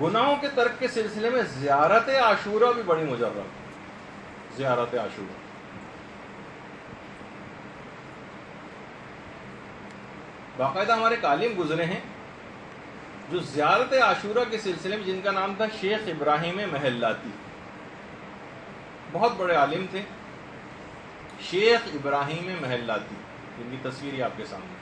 گناہوں کے ترک کے سلسلے میں زیارت عاشورہ بھی بڑی مجرب. زیارت عاشورہ باقاعدہ ہمارے ایک عالم گزرے ہیں جو زیارت عاشورہ کے سلسلے میں، جن کا نام تھا شیخ ابراہیم محلاتی. بہت بڑے عالم تھے شیخ ابراہیم محلاتی، جن کی تصویر ہی آپ کے سامنے.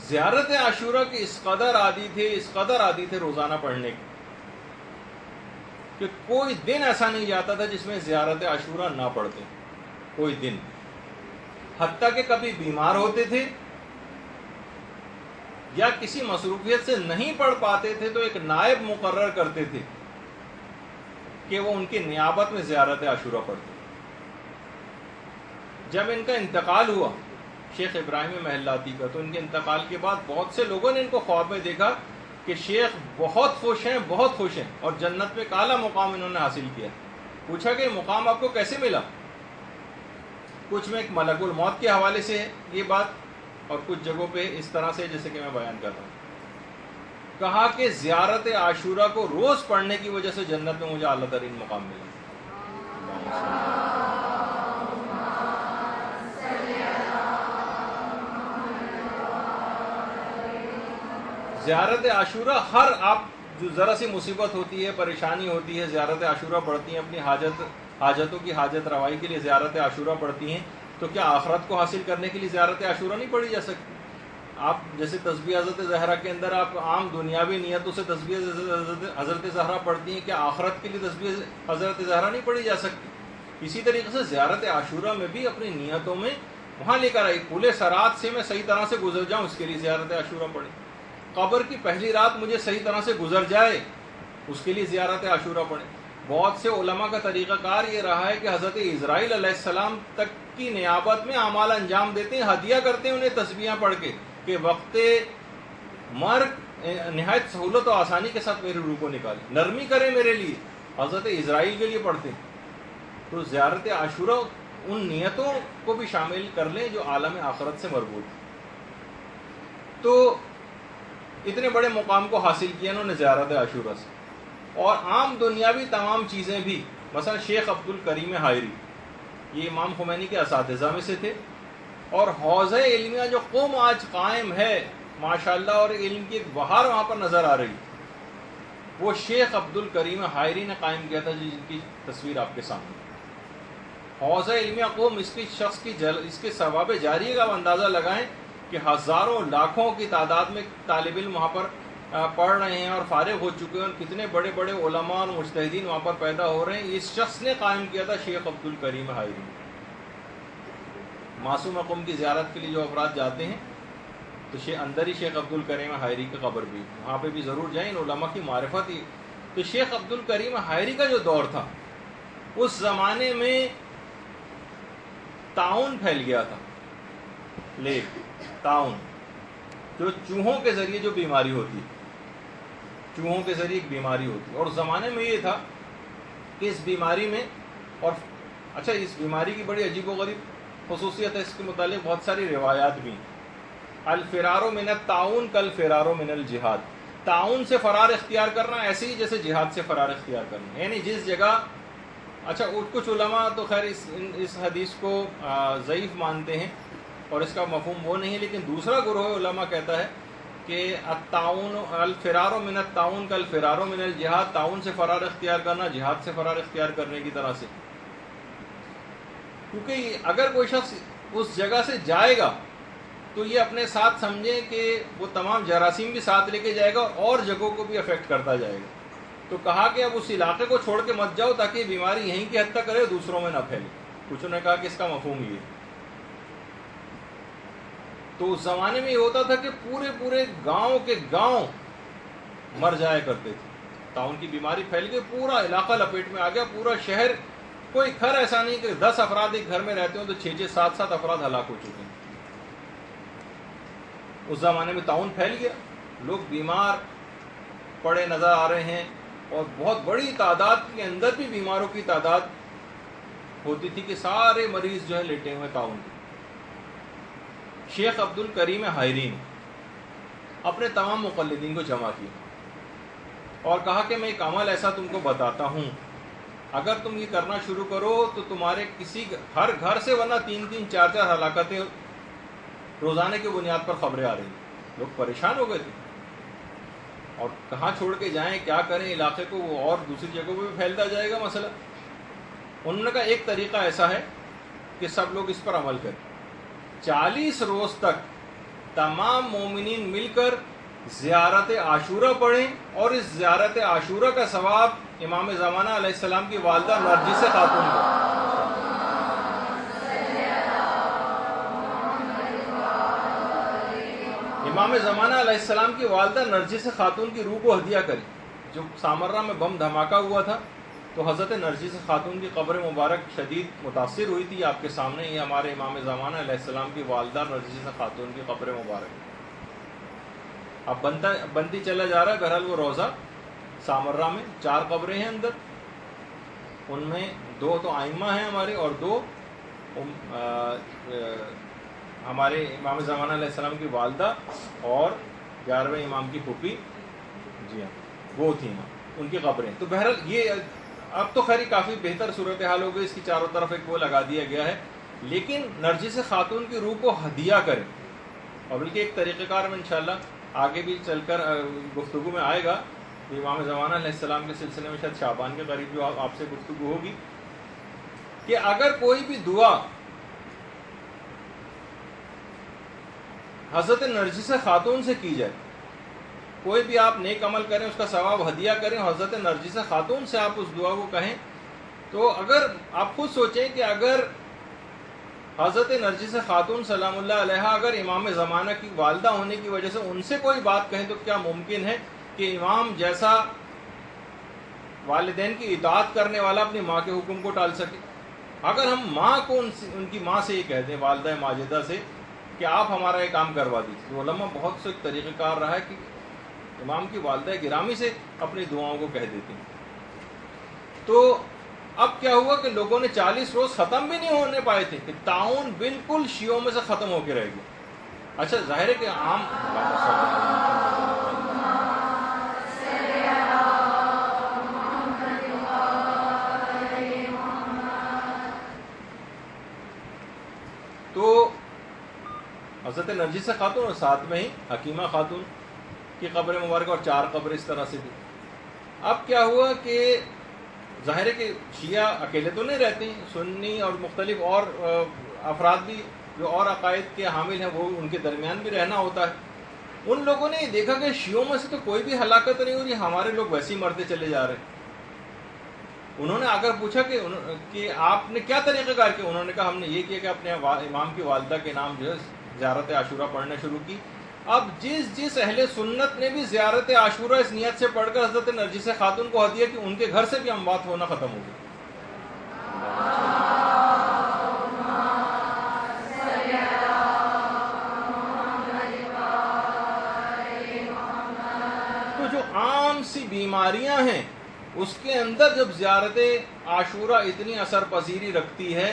زیارت عاشورہ کے اس قدر عادی تھے روزانہ پڑھنے کے کہ کوئی دن ایسا نہیں جاتا تھا جس میں زیارت عاشورہ نہ پڑھتے. کوئی دن، حتیٰ کہ کبھی بیمار ہوتے تھے یا کسی مصروفیت سے نہیں پڑھ پاتے تھے تو ایک نائب مقرر کرتے تھے کہ وہ ان کی نیابت میں زیارت عاشورہ پڑھتے. جب ان کا انتقال ہوا شیخ ابراہیم محلاتی کا، تو ان کے انتقال کے بعد بہت سے لوگوں نے ان کو خواب میں دیکھا کہ شیخ بہت خوش ہیں اور جنت میں ایک اعلیٰ مقام انہوں نے حاصل کیا. پوچھا کہ یہ مقام آپ کو کیسے ملا؟ کچھ میں ایک ملک الموت کے حوالے سے ہے یہ بات، اور کچھ جگہوں پہ اس طرح سے جیسے کہ میں بیان کر رہا ہوں. کہا کہ زیارت عاشورہ کو روز پڑھنے کی وجہ سے جنت میں مجھے اعلیٰ ترین مقام ملا. زیارت عاشورہ، ہر آپ جو ذرا سی مصیبت ہوتی ہے، پریشانی ہوتی ہے، زیارت عاشورہ پڑھتی ہیں، اپنی حاجتوں کی حاجت روائی کے لیے زیارت عاشورہ پڑھتی ہیں، تو کیا آخرت کو حاصل کرنے کے لیے زیارت عاشورہ نہیں پڑھی جا سکتی؟ آپ جیسے تسبیح حضرت زہرا کے اندر آپ عام دنیاوی نیتوں سے تسبیح حضرت زہرا پڑھتی ہیں، کیا آخرت کے لیے تسبیح حضرت زہرا نہیں پڑھی جا سکتی؟ اسی طریقے سے زیارت عاشورہ میں بھی اپنی نیتوں میں وہاں لے کر آئی، پل صراط سے میں صحیح طرح سے گزر جاؤں، اس کے لیے زیارت عاشورہ پڑھی. قبر کی پہلی رات مجھے صحیح طرح سے گزر جائے، اس کے لیے زیارت عاشورہ پڑھیں. بہت سے علماء کا طریقہ کار یہ رہا ہے کہ حضرت اسرائیل علیہ السلام تک کی نیابت میں اعمال انجام دیتے ہیں، ہدیہ کرتے ہیں انہیں تسبیحاں پڑھ کے کہ وقت مرگ نہایت سہولت و آسانی کے ساتھ میری روح کو نکالے، نرمی کرے میرے لیے. حضرت اسرائیل کے لیے پڑھتے ہیں. تو زیارت عاشورہ ان نیتوں کو بھی شامل کر لیں جو عالم آخرت سے مربوط ہیں. تو اتنے بڑے مقام کو حاصل کیا انہوں نے زیارت عاشورہ سے. اور عام دنیاوی تمام چیزیں بھی، مثلا شیخ عبد الکریم حائری، یہ امام خمینی کے اساتذہ میں سے تھے، اور حوضہ علمیہ جو قوم آج قائم ہے ماشاءاللہ، اور علم کی ایک بہار وہاں پر نظر آ رہی، وہ شیخ عبد الکریم حائری نے قائم کیا تھا، جن کی تصویر آپ کے سامنے. حوضہ علمیہ قوم، اس کے ثواب جاریہ کا اندازہ لگائیں کہ ہزاروں لاکھوں کی تعداد میں طالب علم وہاں پر پڑھ رہے ہیں اور فارغ ہو چکے ہیں، اور کتنے بڑے بڑے علماء اور مجتہدین وہاں پر پیدا ہو رہے ہیں. اس شخص نے قائم کیا تھا شیخ عبد الکریم حائری. معصوم قوم کی زیارت کے لیے جو افراد جاتے ہیں تو اندر ہی شیخ عبد الکریم حائری کی قبر بھی، وہاں پہ بھی ضرور جائیں، ان علماء کی معرفت ہی. تو شیخ عبد الکریم حائری کا جو دور تھا، اس زمانے میں طاعون پھیل گیا تھا. طاعون جو چوہوں کے ذریعے جو بیماری ہوتی ہے، چوہوں کے ذریعے ایک بیماری ہوتی ہے. اور اس زمانے میں یہ تھا کہ اس بیماری میں، اور اچھا اس بیماری کی بڑی عجیب و غریب خصوصیت ہے، اس کے متعلق بہت ساری روایات بھی ہیں. الفرار من الطاعون کالفرار من الجہاد. طاعون سے فرار اختیار کرنا ایسے ہی جیسے جہاد سے فرار اختیار کرنا. یعنی جس جگہ، اچھا کچھ علماء تو خیر اس حدیث کو ضعیف مانتے ہیں اور اس کا مفہوم وہ نہیں ہے، لیکن دوسرا گروہ علماء کہتا ہے کہ الطاعون الفرار من الطاعون کالفرار من الجہاد. طاعون سے فرار اختیار کرنا جہاد سے فرار اختیار کرنے کی طرح سے. کیونکہ اگر کوئی شخص اس جگہ سے جائے گا تو یہ اپنے ساتھ سمجھیں کہ وہ تمام جراثیم بھی ساتھ لے کے جائے گا اور جگہوں کو بھی افیکٹ کرتا جائے گا. تو کہا کہ اب اس علاقے کو چھوڑ کے مت جاؤ تاکہ یہ بیماری یہیں کی حد تک کرے، دوسروں میں نہ پھیلے. کچھ نے کہا کہ اس کا مفہوم یہ. تو اس زمانے میں یہ ہوتا تھا کہ پورے گاؤں کے گاؤں مر جایا کرتے تھے. طاعون کی بیماری پھیل گئی، پورا علاقہ لپیٹ میں آ گیا، پورا شہر. کوئی گھر ایسا نہیں کہ 10 افراد ایک گھر میں رہتے ہوں تو 6 7 افراد ہلاک ہو چکے ہیں. اس زمانے میں طاعون پھیل گیا، لوگ بیمار پڑے نظر آ رہے ہیں، اور بہت بڑی تعداد کے اندر بھی بیماروں کی تعداد ہوتی تھی کہ سارے مریض جو ہے لیٹے ہوئے طاعون کے. شیخ عبد الکریم حائری نے اپنے تمام مقلدین کو جمع کیا اور کہا کہ میں ایک عمل ایسا تم کو بتاتا ہوں، اگر تم یہ کرنا شروع کرو تو تمہارے ہر گھر سے ورنہ 3-3 4-4 ہلاکتیں روزانے کی بنیاد پر خبریں آ رہی ہیں۔ لوگ پریشان ہو گئے تھے اور کہاں چھوڑ کے جائیں، کیا کریں، علاقے کو وہ اور دوسری جگہوں پہ بھی پھیلتا جائے گا مسئلہ۔ انہوں نے کہا ایک طریقہ ایسا ہے کہ سب لوگ اس پر عمل کریں، 40 روز تک تمام مومنین مل کر زیارت عاشورہ پڑھیں اور اس زیارت عاشورہ کا ثواب امام زمانہ علیہ السلام کی والدہ نرجس خاتون کو، امام زمانہ علیہ السلام کی والدہ نرجس خاتون کی روح کو ہدیہ کریں۔ جو سامرہ میں بم دھماکہ ہوا تھا تو حضرت نرجس خاتون کی قبر مبارک شدید متاثر ہوئی تھی۔ آپ کے سامنے یہ ہمارے امام زمانہ علیہ السلام کی والدہ نرجس خاتون کی قبر مبارک اب بنتی چلا جا رہا ہے۔ بہرحال وہ روضہ سامرہ میں 4 قبریں ہیں اندر، ان میں 2 تو آئمہ ہیں ہمارے اور 2 ہمارے امام زمانہ علیہ السلام کی والدہ اور 11ویں امام کی پھوپھی، جی ہاں وہ تھیں ان کی قبریں۔ تو بہرحال یہ اب تو خیر کافی بہتر صورتحال ہو گئی، اس کی چاروں طرف ایک وہ لگا دیا گیا ہے، لیکن نرجس خاتون کی روح کو ہدیہ کریں۔ اور بلکہ ایک طریقہ کار میں انشاءاللہ آگے بھی چل کر گفتگو میں آئے گا، امام زمانہ علیہ السلام کے سلسلے میں شاید شعبان کے قریب جو آپ سے گفتگو ہوگی، کہ اگر کوئی بھی دعا حضرت نرجس خاتون سے کی جائے، کوئی بھی آپ نیک عمل کریں، اس کا ثواب ہدیہ کریں، حضرت نرجس خاتون سے آپ اس دعا کو کہیں، تو اگر آپ خود سوچیں کہ اگر حضرت نرجس خاتون سلام اللہ علیہ اگر امام زمانہ کی والدہ ہونے کی وجہ سے ان سے کوئی بات کہیں، تو کیا ممکن ہے کہ امام جیسا والدین کی اطاعت کرنے والا اپنی ماں کے حکم کو ٹال سکے؟ اگر ہم ماں کو ان کی ماں سے یہ کہہ دیں، والدہ ماجدہ سے، کہ آپ ہمارا یہ کام کروا دیجیے، تو علماء بہت سے طریقہ کار رہا ہے کہ امام کی والدہ گرامی سے اپنی دعاؤں کو کہہ دیتے ہیں۔ تو اب کیا ہوا کہ لوگوں نے 40 روز ختم بھی نہیں ہونے پائے تھے کہ طاعون بالکل شیعوں میں سے ختم ہو کے رہ گیا۔ اچھا ظاہر ہے کہ عام تو حضرت نرجس خاتون اور ساتھ میں ہی حکیمہ خاتون کی قبر مبارک اور 4 قبر اس طرح سے بھی۔ اب کیا ہوا کہ ظاہر ہے کہ شیعہ اکیلے تو نہیں رہتے ہیں، سنی اور مختلف اور افراد بھی جو اور عقائد کے حامل ہیں وہ ان کے درمیان بھی رہنا ہوتا ہے۔ ان لوگوں نے یہ دیکھا کہ شیعوں میں سے تو کوئی بھی ہلاکت نہیں ہو رہی، ہمارے لوگ ویسے ہی مرتے چلے جا رہے ہیں۔ انہوں نے اگر پوچھا کہ آپ نے کیا طریقہ کار کیا، انہوں نے کہا ہم نے یہ کیا کہ اپنے امام کی والدہ کے نام جو ہے زیارت عاشورہ پڑھنا شروع کی۔ اب جس اہل سنت نے بھی زیارت عاشورہ اس نیت سے پڑھ کر حضرت نرجس خاتون کو ہدیہ کی، ان کے گھر سے بھی اموات ہونا ختم ہو گئی۔ تو جو عام سی بیماریاں ہیں اس کے اندر جب زیارت عاشورہ اتنی اثر پذیری رکھتی ہے،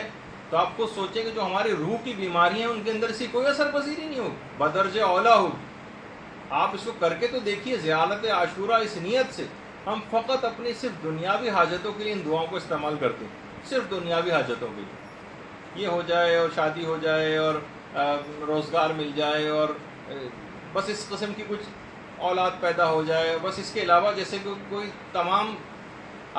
تو آپ کو سوچیں کہ جو ہماری روح کی بیماریاں ہیں ان کے اندر اسی کوئی اثر پذیری نہیں ہوگی، بدرجہ اولا ہوگی۔ آپ اس کو کر کے تو دیکھیے، زیارت عاشورہ اس نیت سے ہم فقط اپنی صرف دنیاوی حاجتوں کے لیے ان دعاؤں کو استعمال کرتے ہیں، صرف دنیاوی حاجتوں کے لیے، یہ ہو جائے اور شادی ہو جائے اور روزگار مل جائے اور بس اس قسم کی کچھ اولاد پیدا ہو جائے، بس اس کے علاوہ جیسے کہ کوئی تمام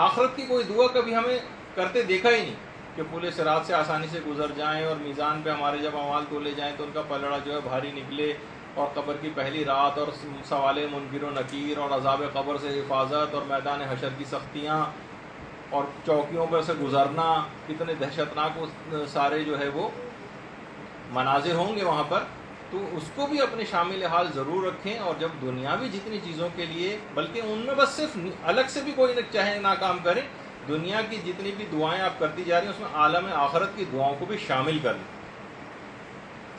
آخرت کی کوئی دعا کبھی ہمیں کرتے دیکھا ہی نہیں کہ پورے صراط سے آسانی سے گزر جائیں اور میزان پہ ہمارے جب اعمال تولے جائیں تو ان کا پلڑا جو ہے بھاری نکلے، اور قبر کی پہلی رات اور سوال منکر و نکیر اور عذاب قبر سے حفاظت اور میدان حشر کی سختیاں اور چوکیوں پر سے گزرنا، کتنے دہشتناک سارے جو ہے وہ مناظر ہوں گے وہاں پر، تو اس کو بھی اپنے شامل حال ضرور رکھیں۔ اور جب دنیاوی جتنی چیزوں کے لیے، بلکہ ان میں بس صرف الگ سے بھی کوئی چاہے نہ کام کریں، دنیا کی جتنی بھی دعائیں آپ کرتی جا رہی ہیں اس میں عالم آخرت کی دعاؤں کو بھی شامل کر لیں۔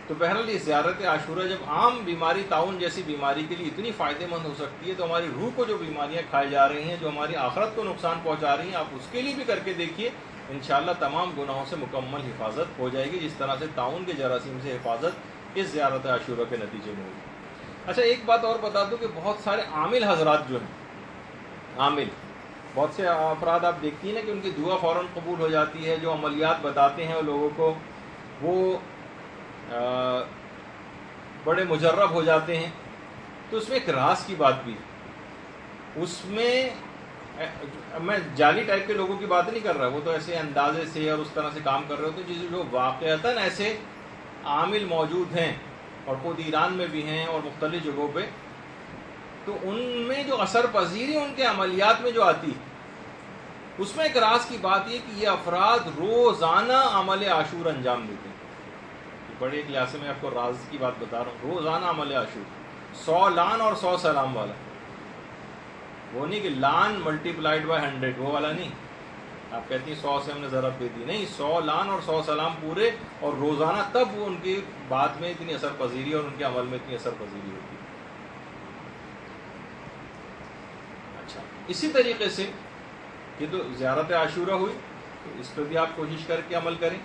تو بہرحال یہ زیارت عاشورہ جب عام بیماری طاعون جیسی بیماری کے لیے اتنی فائدہ مند ہو سکتی ہے، تو ہماری روح کو جو بیماریاں کھائی جا رہی ہیں، جو ہماری آخرت کو نقصان پہنچا رہی ہیں، آپ اس کے لیے بھی کر کے دیکھیے، انشاءاللہ تمام گناہوں سے مکمل حفاظت ہو جائے گی، جس طرح سے طاعون کے جراثیم سے حفاظت اس زیارت عاشورہ کے نتیجے میں ہوگی۔ اچھا ایک بات اور بتا دوں کہ بہت سارے عامل حضرات جو ہیں، عامل بہت سے افراد آپ دیکھتی ہیں نا کہ ان کی دعا فوراً قبول ہو جاتی ہے، جو عملیات بتاتے ہیں لوگوں کو وہ بڑے مجرب ہو جاتے ہیں، تو اس میں ایک راز کی بات بھی ہے۔ اس میں میں جعلی ٹائپ کے لوگوں کی بات نہیں کر رہا، وہ تو ایسے اندازے سے اور اس طرح سے کام کر رہے ہوتے ہیں جو واقعتاً ایسے عامل موجود ہیں اور خود ایران میں بھی ہیں اور مختلف جگہوں پہ، تو ان میں جو اثر پذیری ان کے عملیات میں جو آتی ہے، اس میں ایک راز کی بات یہ کہ یہ افراد روزانہ عمل عاشور انجام دیتے ہیں۔ بڑے ایک لحاظ سے میں آپ کو راز کی بات بتا رہا ہوں، روزانہ عمل عاشور 100 لان اور 100 سلام والا، وہ نہیں کہ لان ملٹی پلائڈ بائی 100 وہ والا نہیں، آپ کہتی ہیں 100 سے ہم نے ضرب دے دی، نہیں، 100 لان اور 100 سلام پورے اور روزانہ، تب وہ ان کی بات میں اتنی اثر پذیری اور ان کے عمل میں اتنی اثر پذیری ہوتی ہے۔ اچھا اسی طریقے سے یہ تو زیارت عاشورہ ہوئی، تو اس پہ بھی آپ کوشش کر کے عمل کریں۔